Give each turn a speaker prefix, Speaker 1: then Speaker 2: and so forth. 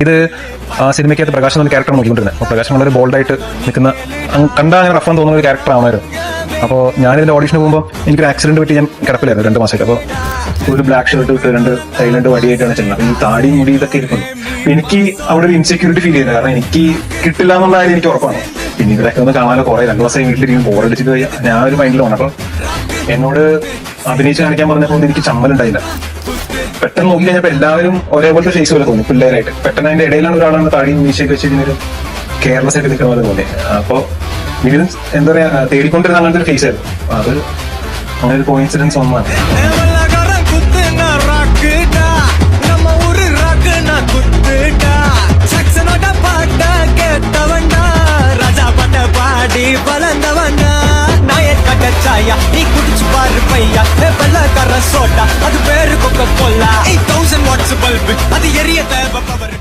Speaker 1: ഇത് സിനിമയ്ക്കകത്ത് പ്രകാശ് എന്ന ക്യാരക്ടർ നോക്കിക്കൊണ്ടിരുന്നത്. അപ്പോൾ പ്രകാശ് വളരെ ബോൾഡായിട്ട് നിൽക്കുന്ന, കണ്ടാൽ അങ്ങനെ റഫാന്ന് തോന്നുന്ന ഒരു ക്യാരക്ടർ ആണായിരുന്നു. അപ്പോൾ ഞാനിതിന്റെ ഓഡിഷന് പോകുമ്പോൾ എനിക്കൊരു ആക്സിഡന്റ് പറ്റി ഞാൻ കിടപ്പിലായിരുന്നു 2 മാസമായിട്ട്. അപ്പോൾ ഒരു ബ്ലാക്ക് ഷർട്ട് ഇട്ട് 2 സൈലന്റ് വടിയായിട്ടാണ് ചെല്ലുന്നത്. അപ്പോൾ ഈ താടി മുടി ഇതൊക്കെ ഇരിക്കുന്നു. എനിക്ക് അവിടെ ഒരു ഇൻസെക്യൂരിറ്റി ഫീൽ ചെയ്യുന്നത്, കാരണം എനിക്ക് കിട്ടില്ല എന്നുള്ള കാര്യം എനിക്ക് ഉറപ്പാണ്. പിന്നെ ഇവരൊക്കെ ഒന്ന് കാണാനോ കുറേ 2 മാസം വീട്ടിലിരിക്കും, ബോറടിച്ചിട്ട് ഞാൻ ഒരു മൈൻഡിലാണ്. അപ്പോൾ എന്നോട് അഭിനയിച്ച് കാണിക്കാൻ പറഞ്ഞപ്പോൾ എനിക്ക് ചമ്മലുണ്ടായില്ല. പെട്ടെന്ന് നോക്കി കഴിഞ്ഞപ്പോൾ എല്ലാവരും ഒരേപോലത്തെ ഫേസ് പോലെ തോന്നി, പിള്ളേരായിട്ട്. പെട്ടെന്ന് അതിന്റെ ഇടയിലാണ് ഒരാളാണ് താടി മീശയൊക്കെ വെച്ച് ഇതിനൊരു കെയർലെസ് ആയിട്ട് നിൽക്കുന്ന പോലെ തോന്നി. അപ്പോൾ ഇതിന് എന്താ പറയാ, തേടിക്കൊണ്ടിരുന്ന അങ്ങനത്തെ ഒരു ഫേസ് ആയിരുന്നു. അത് അങ്ങനെ ഒരു കോയിൻസിഡൻസ് ഒന്നാണ്.
Speaker 2: நீ குடிச்சு பாரு பையா, வெள்ளக்கார சோட்டா அது பேரு கொக்க கோலா. 8000 வாட்ஸ் பல்பு அது எரிய தேவை பவர்.